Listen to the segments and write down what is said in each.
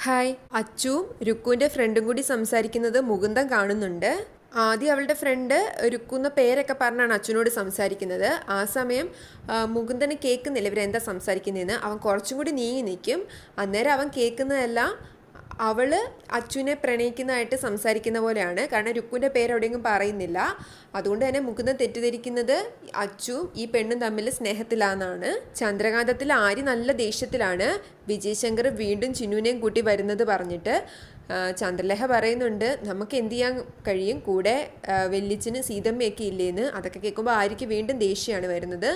Hi. അച്ചുവും രുക്കുവിൻ്റെ ഫ്രണ്ടും കൂടി സംസാരിക്കുന്നത് മുകുന്ദൻ കാണുന്നുണ്ട്. ആദ്യം അവളുടെ ഫ്രണ്ട് രുക്കുന്ന പേരൊക്കെ പറഞ്ഞാണ് അച്ഛനോട് സംസാരിക്കുന്നത്. ആ സമയം മുകുന്ദന് കേൾക്കുന്നില്ല ഇവരെന്താ സംസാരിക്കുന്നതെന്ന്. അവൻ കുറച്ചും കൂടി നീങ്ങി നിൽക്കും. അന്നേരം അവൻ കേൾക്കുന്നതെല്ലാം അവൾ അച്ചുവിനെ പ്രണയിക്കുന്നതായിട്ട് സംസാരിക്കുന്ന പോലെയാണ്. കാരണം രുക്കുവിൻ്റെ പേര് എവിടെയെങ്കിലും പറയുന്നില്ല. അതുകൊണ്ട് തന്നെ മുകുന്ദൻ തെറ്റിദ്ധരിക്കുന്നത് അച്ചുവും ഈ പെണ്ണും തമ്മിൽ സ്നേഹത്തിലാണെന്നാണ്. ചന്ദ്രകാന്തത്തിൽ ആര്യ നല്ല ദേഷ്യത്തിലാണ്. വിജയശങ്കർ വീണ്ടും ചിന്നുവിനെയും കൂട്ടി വരുന്നത് പറഞ്ഞിട്ട് ചന്ദ്രലേഖ പറയുന്നുണ്ട് നമുക്ക് എന്ത് ചെയ്യാൻ കഴിയും, കൂടെ വെല്ലിച്ചിന് സീതമ്മയൊക്കെ ഇല്ലേന്ന്. അതൊക്കെ കേൾക്കുമ്പോൾ ആര്യയ്ക്ക് വീണ്ടും ദേഷ്യമാണ് വരുന്നത്.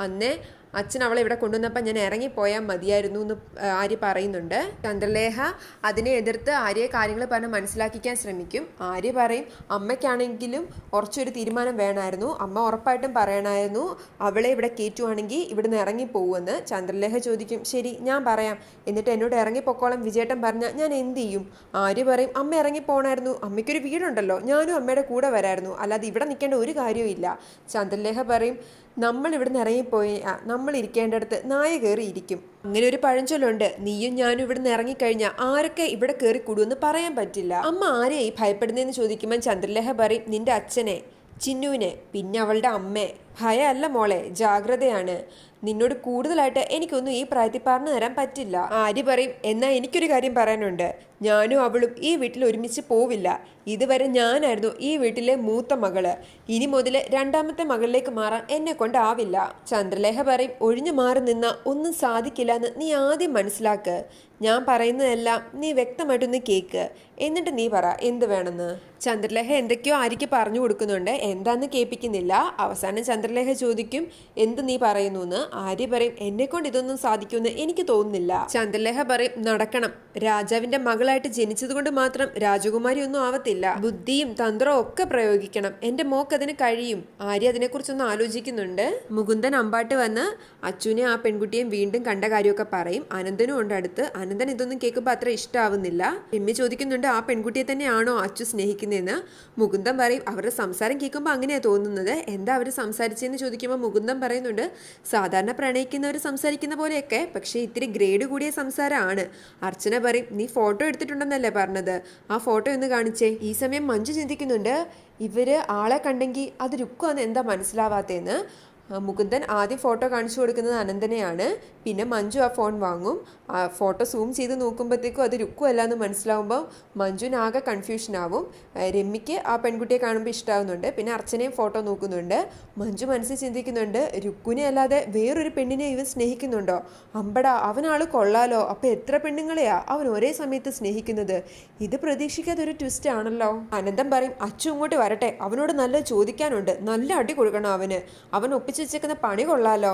അന്നേ അച്ഛൻ അവളെ ഇവിടെ കൊണ്ടുവന്നപ്പോൾ ഞാൻ ഇറങ്ങിപ്പോയാൽ മതിയായിരുന്നു എന്ന് ആര്യ പറയുന്നുണ്ട്. ചന്ദ്രലേഖ അതിനെ എതിർത്ത് ആര്യയെ കാര്യങ്ങൾ പറഞ്ഞ് മനസ്സിലാക്കിക്കാൻ ശ്രമിക്കും. ആര്യ പറയും അമ്മയ്ക്കാണെങ്കിലും കുറച്ചൊരു തീരുമാനം വേണമായിരുന്നു, അമ്മ ഉറപ്പായിട്ടും പറയണമായിരുന്നു അവളെ ഇവിടെ കയറ്റുവാണെങ്കിൽ ഇവിടുന്ന് ഇറങ്ങിപ്പോകുമെന്ന്. ചന്ദ്രലേഖ ചോദിക്കും ശരി ഞാൻ പറയാം, എന്നിട്ട് എന്നോട് ഇറങ്ങിപ്പോക്കോളം വിജയേട്ടൻ പറഞ്ഞാൽ ഞാൻ എന്ത് ചെയ്യും? ആര്യ പറയും അമ്മ ഇറങ്ങിപ്പോണായിരുന്നു, അമ്മയ്ക്കൊരു വീടുണ്ടല്ലോ, ഞാനും അമ്മയുടെ കൂടെ വരായിരുന്നു, അല്ലാതെ ഇവിടെ നിൽക്കേണ്ട ഒരു കാര്യവും ഇല്ല. ചന്ദ്രലേഖ പറയും നമ്മൾ ഇവിടുന്ന് ഇറങ്ങിപ്പോയി നമ്മൾ ഇരിക്കേണ്ടടുത്ത് നായ കയറി ഇരിക്കും. അങ്ങനെ ഒരു പഴഞ്ചൊല്ലുണ്ട്, നീയും ഞാനും ഇവിടുന്ന് ഇറങ്ങിക്കഴിഞ്ഞാൽ ആരൊക്കെ ഇവിടെ കയറി കൂടുമെന്ന് പറയാൻ പറ്റില്ല. അമ്മ ആരെയായി ഭയപ്പെടുന്നതെന്ന് ചോദിക്കുമ്പോൾ ചന്ദ്രലേഖ പറയും നിന്റെ അച്ഛനെ, ചിന്നുവിനെ, പിന്നെ അവളുടെ അമ്മയെ. ഭയമല്ല മോളെ, ജാഗ്രതയാണ്. നിന്നോട് കൂടുതലായിട്ട് എനിക്കൊന്നും ഈ പ്രായത്തിൽ പറഞ്ഞു തരാൻ പറ്റില്ല. ആര്യ പറയും എന്നാൽ എനിക്കൊരു കാര്യം പറയാനുണ്ട്, ഞാനും അവളും ഈ വീട്ടിൽ ഒരുമിച്ച് പോവില്ല. ഇതുവരെ ഞാനായിരുന്നു ഈ വീട്ടിലെ മൂത്ത മകള്, ഇനി മുതൽ രണ്ടാമത്തെ മകളിലേക്ക് മാറാൻ എന്നെ കൊണ്ടാവില്ല. ചന്ദ്രലേഖ പറയും ഒഴിഞ്ഞു മാറി നിന്ന ഒന്നും സാധിക്കില്ല എന്ന് നീ ആദ്യം മനസ്സിലാക്ക്. ഞാൻ പറയുന്നതെല്ലാം നീ വ്യക്തമായിട്ടൊന്ന് കേക്ക്, എന്നിട്ട് നീ പറ എന്ത് വേണമെന്ന്. ചന്ദ്രലേഖ എന്തൊക്കെയോ ആര്യയ്ക്ക് പറഞ്ഞു കൊടുക്കുന്നുണ്ട്, എന്താന്ന് കേൾപ്പിക്കുന്നില്ല. അവസാനം ചന്ദ്രലേഖ ചോദിക്കും എന്ത് നീ പറയുന്നു എന്ന്. ആര്യ പറയും എന്നെ കൊണ്ട് ഇതൊന്നും സാധിക്കുമെന്ന് എനിക്ക് തോന്നുന്നില്ല. ചന്ദ്രലേഖ പറയും നടക്കണം, രാജാവിന്റെ മകളായിട്ട് ജനിച്ചത് കൊണ്ട് മാത്രം രാജകുമാരി ഒന്നും ആവത്തില്ല, ബുദ്ധിയും തന്ത്രവും ഒക്കെ പ്രയോഗിക്കണം, എന്റെ മോക്ക് അതിന് കഴിയും. ആര്യ അതിനെക്കുറിച്ചൊന്ന് ആലോചിക്കുന്നുണ്ട്. മുകുന്ദൻ അമ്പാട്ട് വന്ന് അച്ചുവിനെ ആ പെൺകുട്ടിയെയും വീണ്ടും കണ്ട കാര്യമൊക്കെ പറയും. അനന്തനും ഉണ്ട് അടുത്ത്. അനന്തൻ ഇതൊന്നും കേൾക്കുമ്പോൾ അത്ര ഇഷ്ടമാവുന്നില്ല. എമ്മി ചോദിക്കുന്നുണ്ട് ആ പെൺകുട്ടിയെ തന്നെയാണോ അച്ചു സ്നേഹിക്കുന്നതെന്ന്. മുകുന്ദൻ പറയും അവരുടെ സംസാരം കേൾക്കുമ്പോൾ അങ്ങനെയാണ് തോന്നുന്നത്, എന്താ അവർ സംസാരിച്ചതെന്ന് ചോദിക്കുമ്പോൾ മുകുന്ദൻ പറയുന്നുണ്ട് സാധാരണ പ്രണയിക്കുന്നവർ സംസാരിക്കുന്ന പോലെയൊക്കെ, പക്ഷേ ഇത്തിരി ഗ്രേഡ് കൂടിയ സംസാരമാണ്. അർച്ചന പറയും നീ ഫോട്ടോ എടുത്തിട്ടുണ്ടെന്നല്ലേ പറഞ്ഞത്, ആ ഫോട്ടോ ഒന്ന് കാണിച്ചേ. ഈ സമയം മഞ്ജു ചിന്തിക്കുന്നുണ്ട് ഇവര് ആളെ കണ്ടെങ്കിൽ അത് രുക്കുവാന്ന് എന്താ മനസ്സിലാവാത്തേന്ന്. മുകുന്ദൻ ആദ്യം ഫോട്ടോ കാണിച്ചു കൊടുക്കുന്നത് അനന്തനെയാണ്. പിന്നെ മഞ്ജു ആ ഫോൺ വാങ്ങും. ആ ഫോട്ടോ സൂം ചെയ്ത് നോക്കുമ്പോഴത്തേക്കും അത് രുക്കു അല്ല എന്ന് മനസ്സിലാവുമ്പോൾ മഞ്ജുവിന് ആകെ കൺഫ്യൂഷനാവും. രമ്യയ്ക്ക് ആ പെൺകുട്ടിയെ കാണുമ്പോൾ ഇഷ്ടമാവുന്നുണ്ട്. പിന്നെ അർച്ചനയും ഫോട്ടോ നോക്കുന്നുണ്ട്. മഞ്ജു മനസ്സിൽ ചിന്തിക്കുന്നുണ്ട് രുക്കുവിനെ അല്ലാതെ വേറൊരു പെണ്ണിനെ ഇവൻ സ്നേഹിക്കുന്നുണ്ടോ? അമ്പടാ അവനാൾ കൊള്ളാലോ, അപ്പം എത്ര പെണ്ണുങ്ങളെയാ അവൻ ഒരേ സമയത്ത് സ്നേഹിക്കുന്നത്? ഇത് പ്രതീക്ഷിക്കാത്തൊരു ട്വിസ്റ്റ് ആണല്ലോ. അനന്തം പറയും അച്ചു ഇങ്ങോട്ട് വരട്ടെ, അവനോട് നല്ല ചോദിക്കാനുണ്ട്, നല്ല അടി കൊടുക്കണം അവന്, അവൻ ഒപ്പിച്ച് വെച്ചേക്കുന്ന പണി കൊള്ളാലോ.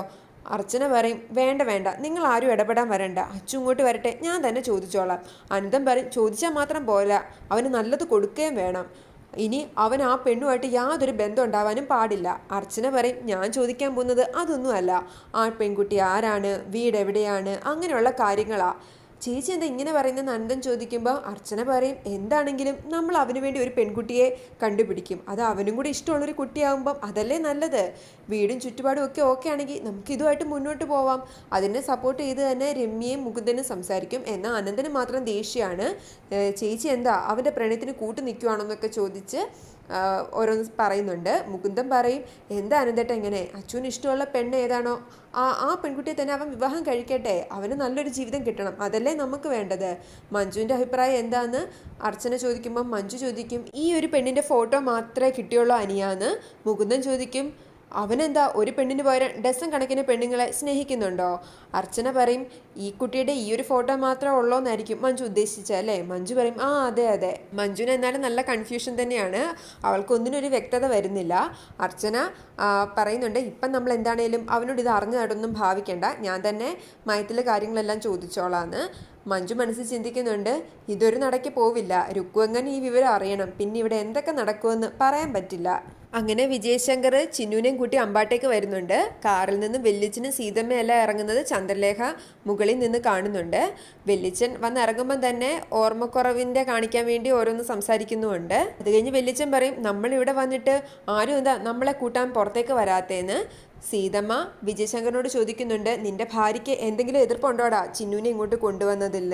അർച്ചന പറയും വേണ്ട വേണ്ട, നിങ്ങൾ ആരും ഇടപെടാൻ വരണ്ട, അച്ചു ഇങ്ങോട്ട് വരട്ടെ, ഞാൻ തന്നെ ചോദിച്ചോളാം. അനന്തം പറയും ചോദിച്ചാൽ മാത്രം പോരാ, അവന് നല്ലത് കൊടുക്കുകയും വേണം. ഇനി അവൻ ആ പെണ്ണുമായിട്ട് യാതൊരു ബന്ധം ഉണ്ടാവാനും പാടില്ല. അർച്ചന പറയും ഞാൻ ചോദിക്കാൻ പോകുന്നത് അതൊന്നുമല്ല, ആ പെൺകുട്ടി ആരാണ്, വീട് എവിടെയാണ്, അങ്ങനെയുള്ള കാര്യങ്ങളാ. ചേച്ചി എന്താ ഇങ്ങനെ പറയുന്നത് അനന്തൻ ചോദിക്കുമ്പോൾ അർച്ചന പറയും എന്താണെങ്കിലും നമ്മൾ അവന് വേണ്ടി ഒരു പെൺകുട്ടിയെ കണ്ടുപിടിക്കും, അത് അവനും കൂടി ഇഷ്ടമുള്ളൊരു കുട്ടിയാകുമ്പം അതല്ലേ നല്ലത്. വീടും ചുറ്റുപാടും ഒക്കെ ഓക്കെ ആണെങ്കിൽ നമുക്ക് ഇതുമായിട്ട് മുന്നോട്ട് പോവാം. അതിനെ സപ്പോർട്ട് ചെയ്ത് തന്നെ രമ്യയും മുകുന്ദനും സംസാരിക്കും. എന്നാൽ അനന്തന് മാത്രം ദേഷ്യമാണ്. ചേച്ചി എന്താ അവൻ്റെ പ്രണയത്തിന് കൂട്ടു നിൽക്കുവാണെന്നൊക്കെ ചോദിച്ച് ഓരോന്ന് പറയുന്നുണ്ട്. മുകുന്ദൻ പറയും എന്താ അനന്തേട്ട ഇങ്ങനെ, അച്ചുവിന് ഇഷ്ടമുള്ള പെണ്ണ് ഏതാണോ ആ പെൺകുട്ടിയെ തന്നെ അവൻ വിവാഹം കഴിക്കട്ടെ, അവന് നല്ലൊരു ജീവിതം കിട്ടണം, അതല്ലേ നമുക്ക് വേണ്ടത്. മഞ്ജുവിൻ്റെ അഭിപ്രായം എന്താന്ന് അർച്ചന ചോദിക്കുമ്പോൾ മഞ്ജു ചോദിക്കും ഈ ഒരു പെണ്ണിൻ്റെ ഫോട്ടോ മാത്രമേ കിട്ടിയുള്ളൂ അനിയാന്ന്. മുകുന്ദൻ ചോദിക്കും അവനെന്താ ഒരു പെണ്ണിന് പകരം ഡസൻ കണക്കിന് പെണ്ണുങ്ങളെ സ്നേഹിക്കുന്നുണ്ടോ? അർച്ചന പറയും ഈ കുട്ടിയുടെ ഈ ഒരു ഫോട്ടോ മാത്രമേ ഉള്ളൂന്നായിരിക്കും മഞ്ജു ഉദ്ദേശിച്ചല്ലേ. മഞ്ജു പറയും ആ അതെ അതെ. മഞ്ജുവിന് എന്നാലും നല്ല കൺഫ്യൂഷൻ തന്നെയാണ്, അവൾക്കൊന്നിനൊരു വ്യക്തത വരുന്നില്ല. അർച്ചന പറയുന്നുണ്ട് ഇപ്പം നമ്മൾ എന്താണേലും അവനോട് ഇത് അറിഞ്ഞായിട്ടൊന്നും ഭാവിക്കേണ്ട, ഞാൻ തന്നെ മയത്തിലെ കാര്യങ്ങളെല്ലാം ചോദിച്ചോളാന്ന്. മഞ്ജു മനസ്സിൽ ചിന്തിക്കുന്നുണ്ട് ഇതൊരു നടക്ക് പോവില്ല, രുക്കു എങ്ങനെ ഈ വിവരം അറിയണം, പിന്നെ ഇവിടെ എന്തൊക്കെ നടക്കുമെന്ന് പറയാൻ പറ്റില്ല. അങ്ങനെ വിജയശങ്കർ ചിന്നുവിനെയും കൂട്ടി അമ്പാട്ടേക്ക് വരുന്നുണ്ട്. കാറിൽ നിന്ന് വെല്ലിച്ചനും സീതമ്മയെല്ലാം ഇറങ്ങുന്നത് ചന്ദ്രലേഖ മുകളിൽ നിന്ന് കാണുന്നുണ്ട്. വെല്ലിച്ചൻ വന്ന് ഇറങ്ങുമ്പം തന്നെ ഓർമ്മക്കുറവിൻ്റെ കാണിക്കാൻ വേണ്ടി ഓരോന്ന് സംസാരിക്കുന്നുമുണ്ട്. അത് കഴിഞ്ഞ് വെല്ലിച്ചൻ പറയും നമ്മളിവിടെ വന്നിട്ട് ആരും എന്താ നമ്മളെ കൂട്ടാൻ പുറത്തേക്ക് വരാത്തേന്ന്. സീതമ്മ വിജയശങ്കറിനോട് ചോദിക്കുന്നുണ്ട്, നിന്റെ ഭാര്യയ്ക്ക് എന്തെങ്കിലും എതിർപ്പുണ്ടോടാ ചിന്നുവിനെ ഇങ്ങോട്ട് കൊണ്ടുവന്നതിൽ?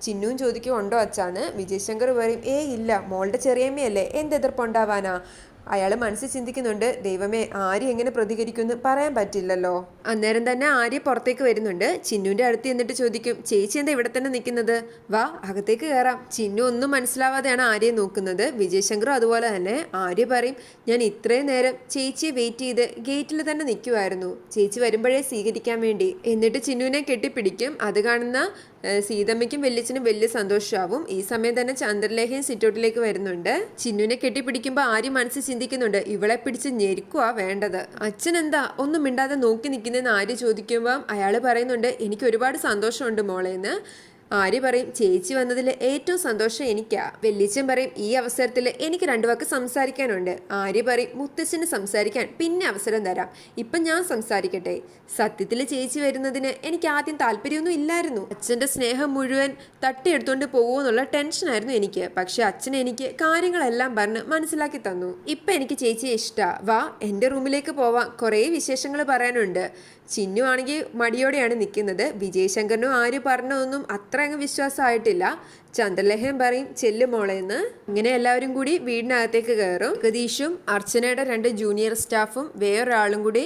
ചിന്നുവും ചോദിക്കും ഉണ്ടോ അച്ഛാന്ന്. വിജയശങ്കർ പറയും ഇല്ല, മോളുടെ ചെറിയമ്മയല്ലേ, എന്ത് എതിർപ്പുണ്ടാവാനാ? അയാൾ മനസ്സിൽ ചിന്തിക്കുന്നുണ്ട്, ദൈവമേ ആര്യ എങ്ങനെ പ്രതികരിക്കുമെന്ന് പറയാൻ പറ്റില്ലല്ലോ. അന്നേരം തന്നെ ആര്യ പുറത്തേക്ക് വരുന്നുണ്ട്. ചിന്നുവിന്റെ അടുത്ത് എന്നിട്ട് ചോദിക്കും, ചേച്ചി എന്താ ഇവിടെ തന്നെ നിൽക്കുന്നത്? വാ അകത്തേക്ക് കയറാം. ചിന്നു ഒന്നും മനസ്സിലാവാതെയാണ് ആര്യയെ നോക്കുന്നത്. വിജയശങ്കറും അതുപോലെ തന്നെ. ആര്യ പറയും, ഞാൻ ഇത്രയും നേരം ചേച്ചിയെ വെയിറ്റ് ചെയ്ത് ഗേറ്റിൽ തന്നെ നിൽക്കുമായിരുന്നു, ചേച്ചി വരുമ്പോഴേ സ്വീകരിക്കാൻ വേണ്ടി. എന്നിട്ട് ചിന്നുവിനെ കെട്ടിപ്പിടിക്കും. അത് കാണുന്ന സീതമ്മയ്ക്കും വല്യച്ഛനും വലിയ സന്തോഷമാവും. ഈ സമയം തന്നെ ചന്ദ്രലേഖയും സിറ്റൗട്ടിലേക്ക് വരുന്നുണ്ട്. ചിന്നുവിനെ കെട്ടിപ്പിടിക്കുമ്പോൾ ആര്യ മനസ്സിൽ ചിന്തിക്കുന്നുണ്ട്, ഇവളെ പിടിച്ച് ഞെരുക്കുവാ വേണ്ടത്. അച്ഛൻ എന്താ ഒന്നും മിണ്ടാതെ നോക്കി നിൽക്കുന്നതെന്ന് ആര്യ ചോദിക്കുമ്പോൾ അയാൾ പറയുന്നുണ്ട്, എനിക്ക് ഒരുപാട് സന്തോഷമുണ്ട് മോളേന്ന്. ആര്യ പറയും, ചേച്ചി വന്നതിൽ ഏറ്റവും സന്തോഷം എനിക്കാ. വെല്ലിച്ചൻ പറയും, ഈ അവസരത്തിൽ എനിക്ക് 2 വാക്ക് സംസാരിക്കാനുണ്ട്. ആര്യ പറയും, മുത്തച്ഛന് സംസാരിക്കാൻ പിന്നെ അവസരം തരാം, ഇപ്പം ഞാൻ സംസാരിക്കട്ടെ. സത്യത്തിൽ ചേച്ചി വരുന്നതിന് എനിക്ക് ആദ്യം താല്പര്യമൊന്നും ഇല്ലായിരുന്നു. അച്ഛൻ്റെ സ്നേഹം മുഴുവൻ തട്ടിയെടുത്തുകൊണ്ട് പോകുമെന്നുള്ള ടെൻഷനായിരുന്നു എനിക്ക്. പക്ഷെ അച്ഛൻ എനിക്ക് കാര്യങ്ങളെല്ലാം പറഞ്ഞ് മനസ്സിലാക്കി തന്നു. ഇപ്പം എനിക്ക് ചേച്ചിയെ ഇഷ്ടാ. വാ എൻ്റെ റൂമിലേക്ക് പോവാം, കുറേ വിശേഷങ്ങൾ പറയാനുണ്ട്. ചിന്നു ആണെങ്കിൽ മടിയോടെയാണ് നിൽക്കുന്നത്. വിജയശങ്കറിനും ആര്യ പറഞ്ഞതൊന്നും അത്ര അങ്ങ് വിശ്വാസമായിട്ടില്ല. ചന്ദ്രലേഖൻ പറയും, ചെല്ലു മോളെന്ന്. ഇങ്ങനെ എല്ലാവരും കൂടി വീടിനകത്തേക്ക് കയറും. ജഗദീഷും അർച്ചനയുടെ 2 ജൂനിയർ സ്റ്റാഫും വേറൊരാളും കൂടി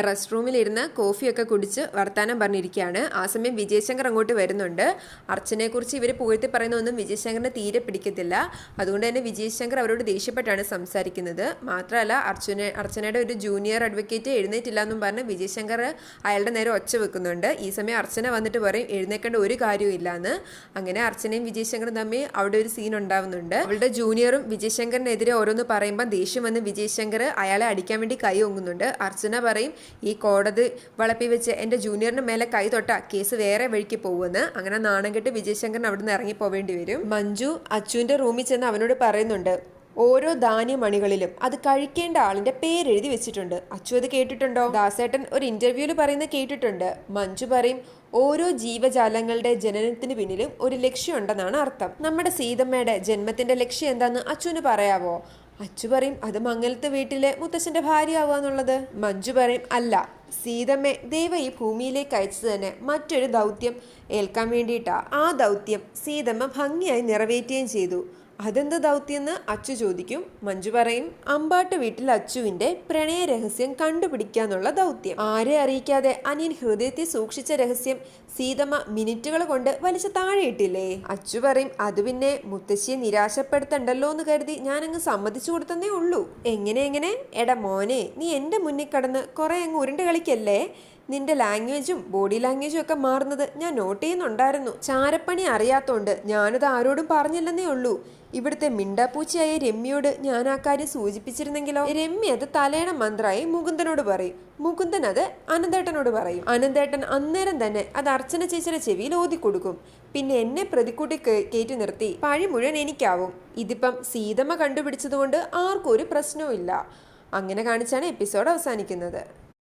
റെസ്റ്റ് റൂമിലിരുന്ന് കോഫിയൊക്കെ കുടിച്ച് വർത്താനം പറഞ്ഞിരിക്കുകയാണ്. ആ സമയം വിജയശങ്കർ അങ്ങോട്ട് വരുന്നുണ്ട്. അർച്ചനയെക്കുറിച്ച് ഇവർ പുകഴ്ത്തി പറയുന്നതൊന്നും വിജയശങ്കറിന് തീരെ പിടിക്കത്തില്ല. അതുകൊണ്ട് തന്നെ വിജയശങ്കർ അവരോട് ദേഷ്യപ്പെട്ടാണ് സംസാരിക്കുന്നത്. മാത്രമല്ല അർച്ചനയുടെ ഒരു ജൂനിയർ അഡ്വക്കേറ്റ് എഴുന്നേറ്റില്ല എന്നും പറഞ്ഞ് വിജയശങ്കർ അയാളുടെ നേരെ ഒച്ച വെക്കുന്നുണ്ട്. ഈ സമയം അർച്ചന വന്നിട്ട് പറയും, എഴുന്നേക്കേണ്ട ഒരു കാര്യവും ഇല്ലാന്ന്. അങ്ങനെ അർച്ചനയും വിജയശങ്കറും തമ്മിൽ അവിടെ ഒരു സീൻ ഉണ്ടാവുന്നുണ്ട്. അവളുടെ ജൂനിയറും വിജയശങ്കറിനെതിരെ ഓരോന്ന് പറയുമ്പോൾ ദേഷ്യം വന്ന് വിജയശങ്കർ അയാളെ അടിക്കാൻ വേണ്ടി കൈ ഒങ്ങുന്നുണ്ട്. അർച്ചന പറയും, ഈ കോടതി വളപ്പി വെച്ച് എൻ്റെ ജൂനിയറിന് മേലെ കൈ തൊട്ട കേസ് വേറെ വഴിക്ക് പോകുമെന്ന്. അങ്ങനെ നാണം കെട്ട് വിജയശങ്കറിന് അവിടുന്ന് ഇറങ്ങി പോവേണ്ടി വരും. മഞ്ജു അച്ചുവിൻ്റെ റൂമിൽ ചെന്ന് അവനോട് പറയുന്നുണ്ട്, ഓരോ ധാന്യമണികളിലും അത് കഴിക്കേണ്ട ആളിന്റെ പേരെഴുതി വെച്ചിട്ടുണ്ട്. അച്ചു അത് കേട്ടിട്ടുണ്ടോ? ദാസേട്ടൻ ഒരു ഇന്റർവ്യൂവിൽ പറയുന്നത് കേട്ടിട്ടുണ്ട്. മഞ്ജു പറയും, ഓരോ ജീവജാലങ്ങളുടെ ജനനത്തിന് പിന്നിലും ഒരു ലക്ഷ്യമുണ്ടെന്നാണ് അർത്ഥം. നമ്മുടെ സീതമ്മയുടെ ജന്മത്തിന്റെ ലക്ഷ്യം എന്താന്ന് അച്ചുവിന് പറയാവോ? അച്ചു പറയും, അത് മംഗലത്തെ വീട്ടിലെ മുത്തച്ഛന്റെ ഭാര്യ ആവാന്നുള്ളത്. മഞ്ജു പറയും, അല്ല, സീതമ്മയെ ദൈവം ഈ ഭൂമിയിലേക്ക് അയച്ചത് തന്നെ മറ്റൊരു ദൗത്യം ഏൽക്കാൻ വേണ്ടിയിട്ടാ. ആ ദൗത്യം സീതമ്മ ഭംഗിയായി നിറവേറ്റുകയും ചെയ്തു. അതെന്ത് ദൗത്യമെന്ന് അച്ചു ചോദിക്കും. മഞ്ജു പറയും, അമ്പാട്ട് വീട്ടിൽ അച്ചുവിന്റെ പ്രണയ രഹസ്യം കണ്ടുപിടിക്കാന്നുള്ള ദൗത്യം. ആരെ അറിയിക്കാതെ അനിയൻ ഹൃദയത്തിൽ സൂക്ഷിച്ച രഹസ്യം സീതമ്മ മിനിറ്റുകൾ കൊണ്ട് വലിച്ചു താഴെയിട്ടില്ലേ? അച്ചു പറയും, അത് പിന്നെ മുത്തശ്ശിയെ നിരാശപ്പെടുത്തണ്ടല്ലോ എന്ന് കരുതി ഞാനങ്ങ് സമ്മതിച്ചു കൊടുത്തന്നേ ഉള്ളൂ. എങ്ങനെ? എടാ മോനെ, നീ എൻ്റെ മുന്നിൽ കടന്ന് കുറെ അങ്ങ് ഉരുണ്ട് കളിക്കല്ലേ. നിന്റെ ലാംഗ്വേജും ബോഡി ലാംഗ്വേജും ഒക്കെ മാറുന്നത് ഞാൻ നോട്ട് ചെയ്യുന്നുണ്ടായിരുന്നു. ചാരപ്പണി അറിയാത്തോണ്ട് ഞാനത് ആരോടും പറഞ്ഞില്ലെന്നേ ഉള്ളൂ. ഇവിടുത്തെ മിണ്ടാപ്പൂച്ചയായ രമ്യയോട് ഞാൻ ആ കാര്യം സൂചിപ്പിച്ചിരുന്നെങ്കിലോ? രമ്യ അത് തലേണ മന്ത്രായി മുകുന്ദനോട് പറയും. മുകുന്ദൻ അത് അനന്തേട്ടനോട് പറയും. അനന്തേട്ടൻ അന്നേരം തന്നെ അത് അർച്ചന ചേച്ചിയുടെ ചെവിയിൽ ഓതിക്കൊടുക്കും. പിന്നെ എന്നെ പ്രതിക്കൂട്ടി കയറ്റി നിർത്തി പഴി മുഴുവൻ എനിക്കാവും. ഇതിപ്പം സീതമ്മ കണ്ടുപിടിച്ചതുകൊണ്ട് ആർക്കും ഒരു പ്രശ്നവും ഇല്ല. അങ്ങനെ കാണിച്ചാണ് എപ്പിസോഡ് അവസാനിക്കുന്നത്.